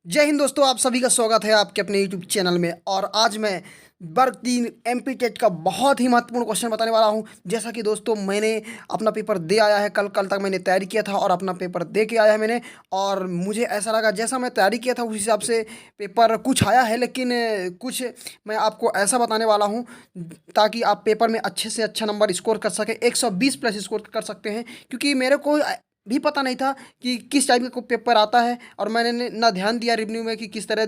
जय हिंद दोस्तों, आप सभी का स्वागत है आपके अपने यूट्यूब चैनल में। और आज मैं वर्ग 3 एमपी टेट का बहुत ही महत्वपूर्ण क्वेश्चन बताने वाला हूं। जैसा कि दोस्तों मैंने अपना पेपर दे आया है, कल कल तक मैंने तैयारी किया था और अपना पेपर दे के आया है मैंने। और मुझे ऐसा लगा जैसा मैं तैयारी किया था उस हिसाब से पेपर कुछ आया है, लेकिन कुछ मैं आपको ऐसा बताने वाला हूं ताकि आप पेपर में अच्छे से अच्छा नंबर स्कोर कर सकें, 120 प्लस स्कोर कर सकते हैं। क्योंकि मेरे को भी पता नहीं था कि किस टाइप का पेपर आता है, और मैंने ना ध्यान दिया रिव्यू में कि किस तरह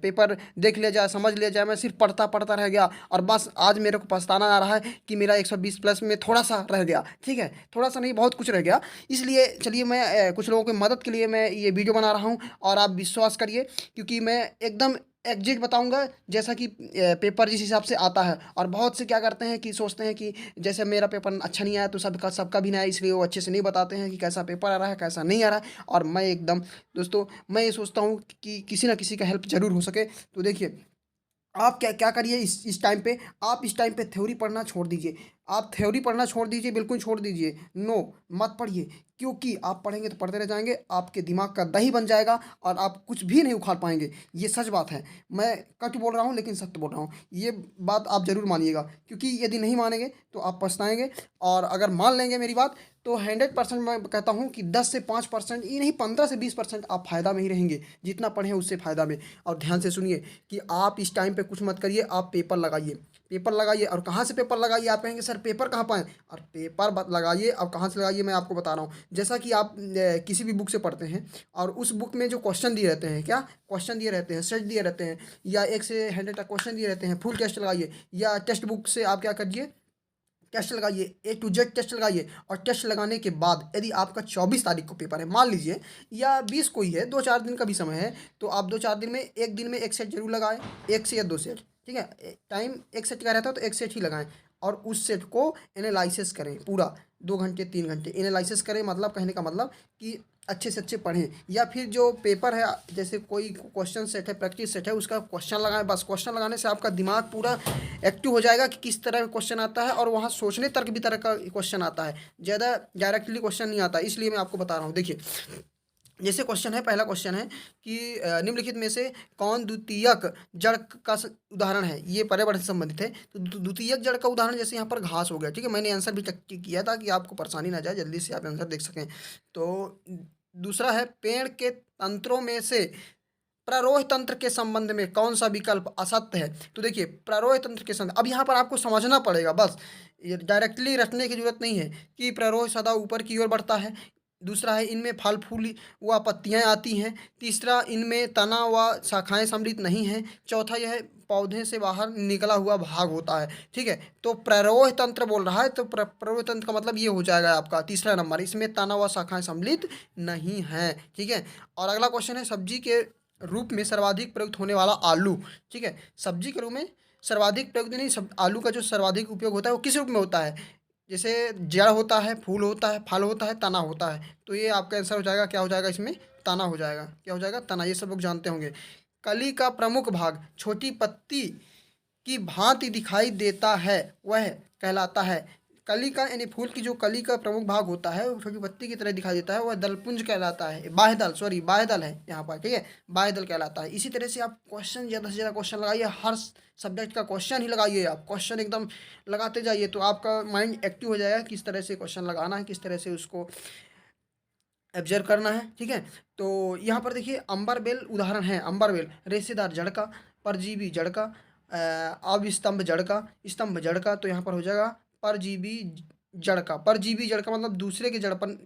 पेपर देख लिया जाए, समझ लिया जाए। मैं सिर्फ पढ़ता पढ़ता रह गया और बस आज मेरे को पछताना आ रहा है कि मेरा 120 प्लस में थोड़ा सा रह गया। ठीक है, थोड़ा सा नहीं, बहुत कुछ रह गया। इसलिए चलिए मैं कुछ लोगों की मदद के लिए मैं ये वीडियो बना रहा हूँ, और आप विश्वास करिए क्योंकि मैं एकदम एग्जैक्ट बताऊंगा जैसा कि पेपर जिस हिसाब से आता है। और बहुत से क्या करते हैं कि सोचते हैं कि जैसे मेरा पेपर अच्छा नहीं आया तो सबका सबका भी नहीं आया, इसलिए वो अच्छे से नहीं बताते हैं कि कैसा पेपर आ रहा है कैसा नहीं आ रहा है। और मैं एकदम दोस्तों मैं ये सोचता हूँ कि किसी ना किसी का हेल्प जरूर हो सके। तो देखिए, आप क्या क्या करिए इस टाइम पे, आप इस टाइम पे थ्योरी पढ़ना छोड़ दीजिए। आप थ्योरी पढ़ना छोड़ दीजिए, बिल्कुल छोड़ दीजिए। नो, मत पढ़िए। क्योंकि आप पढ़ेंगे तो पढ़ते रह जाएंगे, आपके दिमाग का दही बन जाएगा और आप कुछ भी नहीं उखाड़ पाएंगे। ये सच बात है, मैं कट बोल रहा हूँ लेकिन सत्य बोल रहा हूँ। ये बात आप ज़रूर मानिएगा, क्योंकि यदि नहीं मानेंगे तो आप पछताएंगे। और अगर मान लेंगे मेरी बात तो 100% मैं कहता हूँ कि 10 से 5%, ये नहीं 15 से 20% आप फ़ायदा में ही रहेंगे। जितना पढ़ें उससे फ़ायदा में। और ध्यान से सुनिए कि आप इस टाइम पे कुछ मत करिए, आप पेपर लगाइए। पेपर लगाइए। और कहाँ से पेपर लगाइए? आप कहेंगे सर पेपर कहाँ पाएँ? और पेपर लगाइए। अब कहाँ से लगाइए मैं आपको बता रहा हूँ। जैसा कि आप किसी भी बुक से पढ़ते हैं और उस बुक में जो क्वेश्चन दिए रहते हैं, क्या क्वेश्चन दिए रहते हैं, सेट दिए रहते हैं, या 1 से 100 तक क्वेश्चन दिए रहते हैं, फुल टेस्ट लगाइए। या टेक्स्ट बुक से आप क्या करिए, टेस्ट लगाइए, A to Z टेस्ट लगाइए। और टेस्ट लगाने के बाद यदि आपका 24 तारीख को पेपर है मान लीजिए, या 20 को ही है, 2-4 दिन का भी समय है, तो आप 2-4 दिन में एक दिन में एक सेट जरूर लगाएं, एक से या 2 सेट। ठीक है, टाइम एक सेट का रहता है तो एक सेट ही लगाएं। और उस सेट को एनालिसिस करें पूरा, 2 घंटे 3 घंटे एनालिसिस करें। मतलब कहने का मतलब कि अच्छे से अच्छे पढ़ें। या फिर जो पेपर है, जैसे कोई क्वेश्चन सेट है, प्रैक्टिस सेट है, उसका क्वेश्चन लगाएं। बस क्वेश्चन लगाने से आपका दिमाग पूरा एक्टिव हो जाएगा कि किस तरह का क्वेश्चन आता है, और वहाँ सोचने तर्क भी तरह का क्वेश्चन आता है, ज़्यादा डायरेक्टली क्वेश्चन नहीं आता। इसलिए मैं आपको बता रहा हूँ। देखिए, जैसे क्वेश्चन है, पहला क्वेश्चन है कि निम्नलिखित में से कौन द्वितीयक जड़ का उदाहरण है। ये पर्यावरण से संबंधित है। तो द्वितीयक जड़ का उदाहरण जैसे यहाँ पर घास हो गया। ठीक है, मैंने आंसर भी चेक किया था कि आपको परेशानी ना जाए, जल्दी से आप आंसर देख सकें। तो दूसरा है पेड़ के तंत्रों में से प्ररोह तंत्र के संबंध में कौन सा विकल्प असत्य है। तो देखिए, प्ररोह तंत्र के संबंध, अब यहाँ पर आपको समझना पड़ेगा बस, ये डायरेक्टली रटने की जरूरत नहीं है कि प्ररोह सदा ऊपर की ओर बढ़ता है। दूसरा है इनमें फल फूल व पत्तियां आती हैं। तीसरा, इनमें तना व शाखाएं सम्मिलित नहीं हैं। चौथा, यह पौधे से बाहर निकला हुआ भाग होता है। ठीक है, तो प्ररोह तंत्र बोल रहा है, तो प्ररोह तंत्र का मतलब ये हो जाएगा आपका तीसरा नंबर, इसमें तना व शाखाएं सम्मिलित नहीं हैं। ठीक है। और अगला क्वेश्चन है सब्जी के रूप में सर्वाधिक प्रयुक्त होने वाला आलू। ठीक है, सब्जी के रूप में सर्वाधिक प्रयुक्त नहीं, सब आलू का जो सर्वाधिक उपयोग होता है वो किस रूप में होता है? जैसे जड़ होता है, फूल होता है, फल होता है, तना होता है। तो ये आपका आंसर हो जाएगा, क्या हो जाएगा इसमें? तना हो जाएगा। क्या हो जाएगा? तना। ये सब लोग जानते होंगे। कली का प्रमुख भाग छोटी पत्ती की भांति दिखाई देता है, वह कहलाता है। कली का यानी फूल की जो कली का प्रमुख भाग होता है वो छोटी पत्ती की तरह दिखाई देता है, वह दलपुंज कहलाता है। बाह्यदल, सॉरी बाह्यदल है यहाँ पर। ठीक है, बाह्यदल कहलाता है। इसी तरह से आप क्वेश्चन ज़्यादा से ज़्यादा क्वेश्चन लगाइए, हर सब्जेक्ट का क्वेश्चन ही लगाइए। आप क्वेश्चन एकदम लगाते जाइए तो आपका माइंड एक्टिव हो जाएगा, किस तरह से क्वेश्चन लगाना है, किस तरह से उसको ऑब्जर्व करना है। ठीक है, तो यहाँ पर देखिए अंबर बेल उदाहरण है। अंबर बेल रेशेदार जड़ का, परजीवी जड़ का, अब स्तंभ जड़ का। तो यहाँ पर हो जाएगा परजीवी जड़ का। परजीवी जड़ का मतलब दूसरे के जड़ पर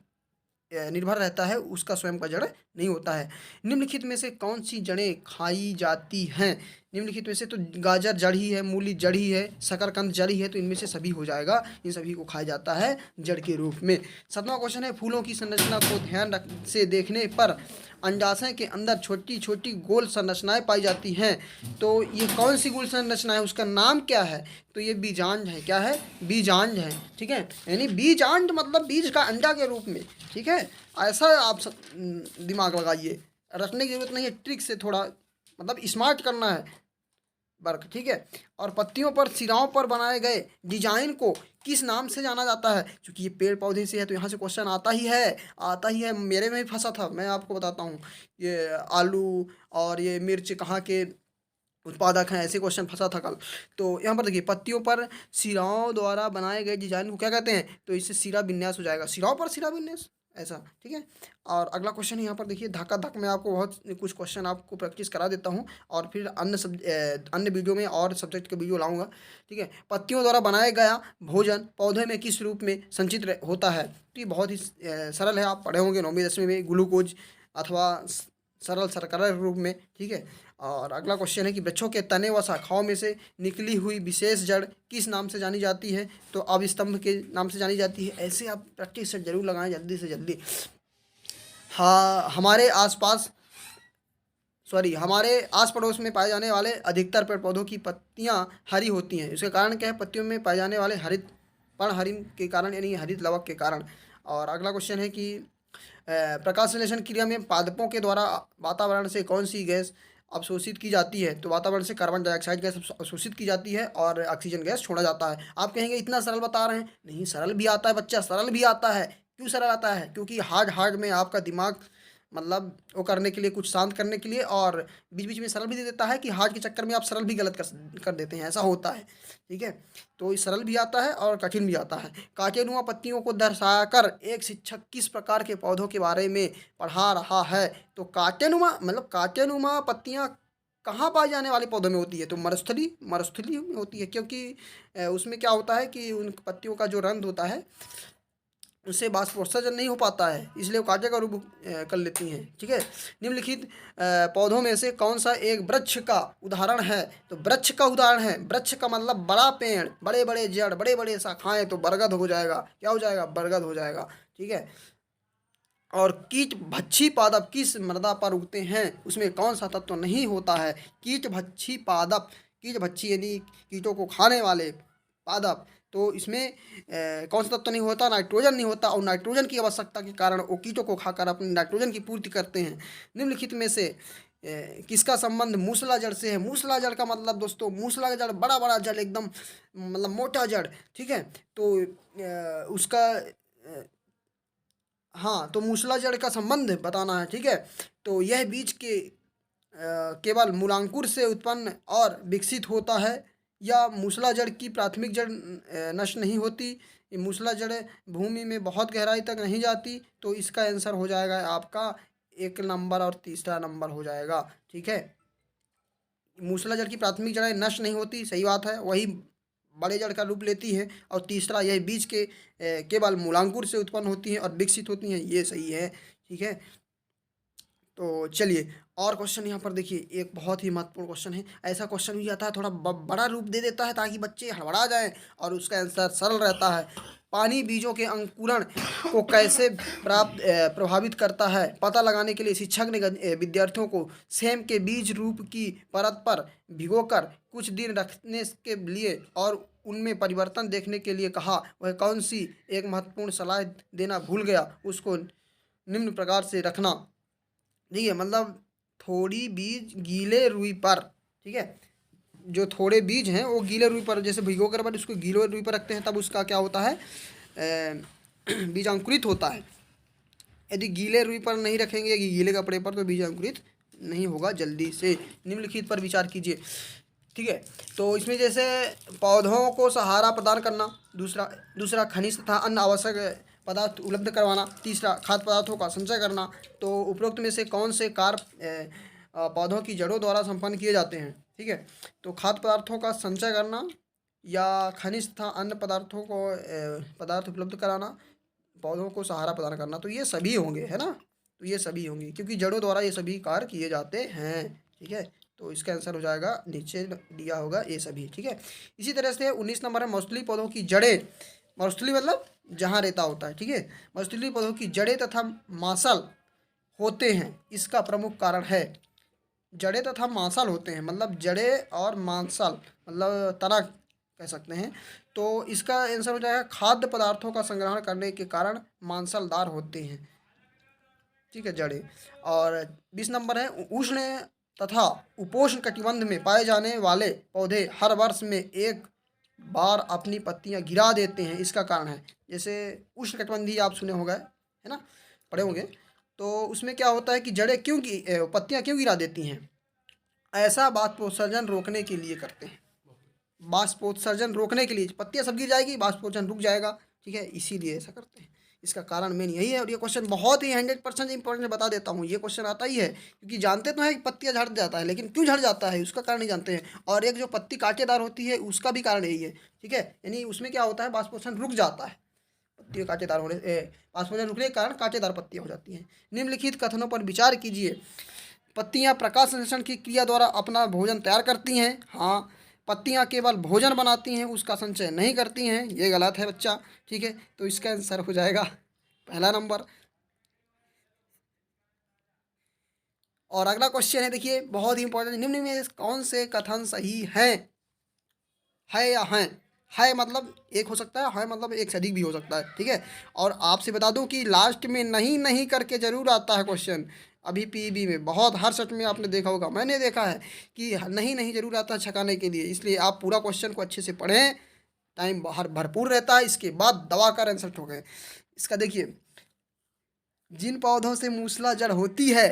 निर्भर रहता है, उसका स्वयं का जड़ नहीं होता है। निम्नलिखित में से कौन सी जड़ें खाई जाती हैं? निम्नलिखित में से तो गाजर जड़ ही है, मूली जड़ ही है, शकरकंद जड़ ही है, तो इनमें से सभी हो जाएगा। इन सभी को खाया जाता है जड़ के रूप में। 7वां क्वेश्चन है फूलों की संरचना को ध्यान रख से देखने पर अंडाशय के अंदर छोटी छोटी गोल संरचनाएं पाई जाती हैं। तो ये कौन सी गोल संरचना है, उसका नाम क्या है? तो ये बीजांड है। क्या है? बीजांड है। ठीक है, यानी बीजांड मतलब बीज का अंडा के रूप में। ठीक है, ऐसा आप दिमाग लगाइए, रटने की जरूरत नहीं है, ट्रिक से थोड़ा मतलब स्मार्ट करना है। वर्क, ठीक है। और पत्तियों पर सिराओं पर बनाए गए डिजाइन को किस नाम से जाना जाता है? क्योंकि ये पेड़ पौधे से है तो यहाँ से क्वेश्चन आता ही है, आता ही है। मेरे में भी फंसा था, मैं आपको बताता हूँ। ये आलू और ये मिर्च कहाँ के उत्पादक हैं, ऐसे क्वेश्चन फंसा था कल। तो यहाँ पर देखिए, पत्तियों पर सिराओं द्वारा बनाए गए डिजाइन को क्या कहते हैं? तो इससे सिरा विन्यास हो जाएगा, सिराओं पर सिरा विन्यास, ऐसा, ठीक है। और अगला क्वेश्चन यहाँ पर देखिए, धक्का धक में आपको बहुत कुछ क्वेश्चन आपको प्रैक्टिस करा देता हूँ, और फिर अन्य वीडियो में और सब्जेक्ट के वीडियो लाऊंगा, ठीक है। पत्तियों द्वारा बनाया गया भोजन पौधे में किस रूप में संचित होता है? तो ये बहुत ही सरल है, आप पढ़े होंगे 9वीं 10वीं में, ग्लूकोज अथवा सरल शर्करा के रूप में, ठीक है। और अगला क्वेश्चन है कि वृक्षों के तने व शाखाओं में से निकली हुई विशेष जड़ किस नाम से जानी जाती है? तो अब स्तंभ के नाम से जानी जाती है। ऐसे आप प्रैक्टिस सेट जरूर लगाएं जल्दी से जल्दी। हाँ, हमारे आस पड़ोस में पाए जाने वाले अधिकतर पेड़ पौधों की पत्तियां हरी होती हैं, इसके कारण क्या है? पत्तियों में पाए जाने वाले हरित पर्णहरित के कारण, यानी हरित लवक के कारण। और अगला क्वेश्चन है कि प्रकाश संश्लेषण क्रिया में पादपों के द्वारा वातावरण से कौन सी गैस अवशोषित की जाती है? तो वातावरण से कार्बन डाइऑक्साइड गैस अवशोषित की जाती है और ऑक्सीजन गैस छोड़ा जाता है। आप कहेंगे इतना सरल बता रहे हैं, नहीं सरल भी आता है बच्चा, सरल भी आता है। क्यों सरल आता है? क्योंकि हार्ड हार्ड में आपका दिमाग मतलब वो करने के लिए, कुछ शांत करने के लिए, और बीच बीच में सरल भी दे देता है कि हार्ड के चक्कर में आप सरल भी गलत कर देते हैं, ऐसा होता है, ठीक है। तो ये सरल भी आता है और कठिन भी आता है। कांटेनुमा पत्तियों को दर्शाकर एक शिक्षक किस प्रकार के पौधों के बारे में पढ़ा रहा है? तो कांटेनुमा मतलब कांटेनुमा पत्तियां कहाँ पाए जाने वाले पौधों में होती है? तो मरुस्थलीय में होती है, क्योंकि उसमें क्या होता है कि उन पत्तियों का जो रंध्र होता है उससे बाष्पोत्सर्जन नहीं हो पाता है, इसलिए वो कांटे का रूप कर लेती हैं, ठीक है। निम्नलिखित पौधों में से कौन सा एक वृक्ष का उदाहरण है? तो वृक्ष का उदाहरण है, वृक्ष का मतलब बड़ा पेड़, बड़े बड़े जड़, बड़े बड़े शाखाएं, तो बरगद हो जाएगा। क्या हो जाएगा? बरगद हो जाएगा, ठीक है। और कीट भक्षी पादप किस मृदा पर उगते हैं? उसमें कौन सा तत्व नहीं होता है? कीट भक्षी पादप, कीट भक्षी यानी कीटों को खाने वाले पादप, तो इसमें कौन सा तत्व नहीं होता? नाइट्रोजन नहीं होता, और नाइट्रोजन की आवश्यकता के कारण वो कीटों को खाकर अपनी नाइट्रोजन की पूर्ति करते हैं। निम्नलिखित में से किसका संबंध मूसला जड़ से है? मूसला जड़ का मतलब दोस्तों, मूसला जड़ बड़ा बड़ा जड़, एकदम मतलब मोटा जड़, ठीक है। तो उसका हाँ, तो मूसला जड़ का संबंध बताना है, ठीक है। तो यह बीज के केवल मूलांकुर से उत्पन्न और विकसित होता है, या मूसला जड़ की प्राथमिक जड़ नष्ट नहीं होती? ये मूसला जड़ भूमि में बहुत गहराई तक नहीं जाती। तो इसका आंसर हो जाएगा आपका 1 नंबर और तीसरा नंबर हो जाएगा, ठीक है। मूसला जड़ की प्राथमिक जड़ें नष्ट नहीं होती, सही बात है, वही बड़े जड़ का रूप लेती हैं। और तीसरा, यह बीज के केवल मूलांकुर से उत्पन्न होती हैं और विकसित होती हैं, ये सही है, ठीक है। तो चलिए और क्वेश्चन यहाँ पर देखिए, एक बहुत ही महत्वपूर्ण क्वेश्चन है। ऐसा क्वेश्चन भी आता है थोड़ा बड़ा रूप दे देता है ताकि बच्चे हड़बड़ा जाएं, और उसका आंसर सरल रहता है। पानी बीजों के अंकुरण को कैसे प्रभावित करता है? पता लगाने के लिए शिक्षक ने विद्यार्थियों को सेम के बीज रूप की परत पर भिगोकर कुछ दिन रखने के लिए और उनमें परिवर्तन देखने के लिए कहा। वह कौन सी एक महत्वपूर्ण सलाह देना भूल गया? उसको निम्न प्रकार से रखना, ठीक है। मतलब थोड़ी बीज गीले रुई पर, ठीक है, जो थोड़े बीज हैं वो गीले रुई पर, जैसे भिगो कर बाद उसको गीले रुई पर रखते हैं, तब उसका क्या होता है? बीज अंकुरित होता है। यदि गीले रुई पर नहीं रखेंगे, या गीले कपड़े पर, तो बीज अंकुरित नहीं होगा जल्दी से। निम्नलिखित पर विचार कीजिए, ठीक है। तो इसमें जैसे पौधों को सहारा प्रदान करना, दूसरा खनिज तथा अन्य आवश्यक पदार्थ उपलब्ध करवाना, तीसरा खाद्य पदार्थों का संचय करना। तो उपरोक्त में से कौन से कार्य पौधों की जड़ों द्वारा संपन्न किए जाते हैं? ठीक है, तो खाद्य पदार्थों का संचय करना, या खनिज तथा अन्य पदार्थों को पदार्थ उपलब्ध कराना, पौधों को सहारा प्रदान करना, तो ये सभी होंगे, है ना। तो ये सभी होंगे क्योंकि जड़ों द्वारा ये सभी कार्य किए जाते हैं, ठीक है। तो इसका आंसर हो जाएगा, नीचे दिया होगा ये सभी, ठीक है। इसी तरह से 19 नंबर है, मौसली पौधों की जड़ें। मौसली मतलब जहाँ रेता होता है, ठीक है। मौसली पौधों की जड़ें तथा मांसल होते हैं, इसका प्रमुख कारण है। जड़ें तथा मांसल होते हैं मतलब जड़ें और मांसल मतलब तना कह सकते हैं। तो इसका आंसर हो जाएगा खाद्य पदार्थों का संग्रहण करने के कारण मांसलदार होते हैं, ठीक है, जड़ें। और 20 नंबर है, उष्ण तथा उपोष्ण कटिबंध में पाए जाने वाले पौधे हर वर्ष में एक बार अपनी पत्तियां गिरा देते हैं, इसका कारण है। जैसे उष्ण कटिबंधीय आप सुने होंगे, है ना, पढ़े होंगे। तो उसमें क्या होता है कि जड़ें पत्तियां क्यों गिरा देती हैं? ऐसा बाष्पोत्सर्जन रोकने के लिए करते हैं। बाष्पोत्सर्जन रोकने के लिए पत्तियां सब गिर जाएगी, बाष्पोत्सर्जन रुक जाएगा, ठीक है, इसीलिए ऐसा करते हैं। इसका कारण मेन यही है। और ये क्वेश्चन बहुत ही 100% इंपॉर्टेंट बता देता हूँ, ये क्वेश्चन आता ही है, क्योंकि जानते तो हैं कि पत्तियां झड़ जाता है, लेकिन क्यों झड़ जाता है उसका कारण नहीं जानते हैं। और एक जो पत्ती कांटेदार होती है उसका भी कारण यही है, ठीक है, यानी उसमें क्या होता है, बाष्पोत्सर्जन रुक जाता है। पत्ती कांटेदार होने बाष्पोत्सर्जन रुकने के कारण कांटेदार पत्तियां हो जाती हैं। निम्नलिखित कथनों पर विचार कीजिए। पत्तियां प्रकाश संश्लेषण की क्रिया द्वारा अपना भोजन तैयार करती हैं। हाँ, पत्तियां केवल भोजन बनाती हैं, उसका संचय नहीं करती हैं, ये गलत है बच्चा, ठीक है। तो इसका आंसर हो जाएगा पहला नंबर। और अगला क्वेश्चन है, देखिए बहुत ही इंपॉर्टेंट, निम्न में कौन से कथन सही हैं? है या हैं? है मतलब एक हो सकता है, है मतलब एक से अधिक भी हो सकता है, ठीक है। और आपसे बता दूं कि लास्ट में नहीं नहीं करके जरूर आता है क्वेश्चन। अभी पीबी में बहुत हर सेट में आपने देखा होगा, मैंने देखा है कि नहीं नहीं जरूर आता है छकाने के लिए। इसलिए आप पूरा क्वेश्चन को अच्छे से पढ़ें, टाइम बाहर भरपूर रहता है, इसके बाद दवा कर आंसर ठोकें। इसका देखिए, जिन पौधों से मूसला जड़ होती है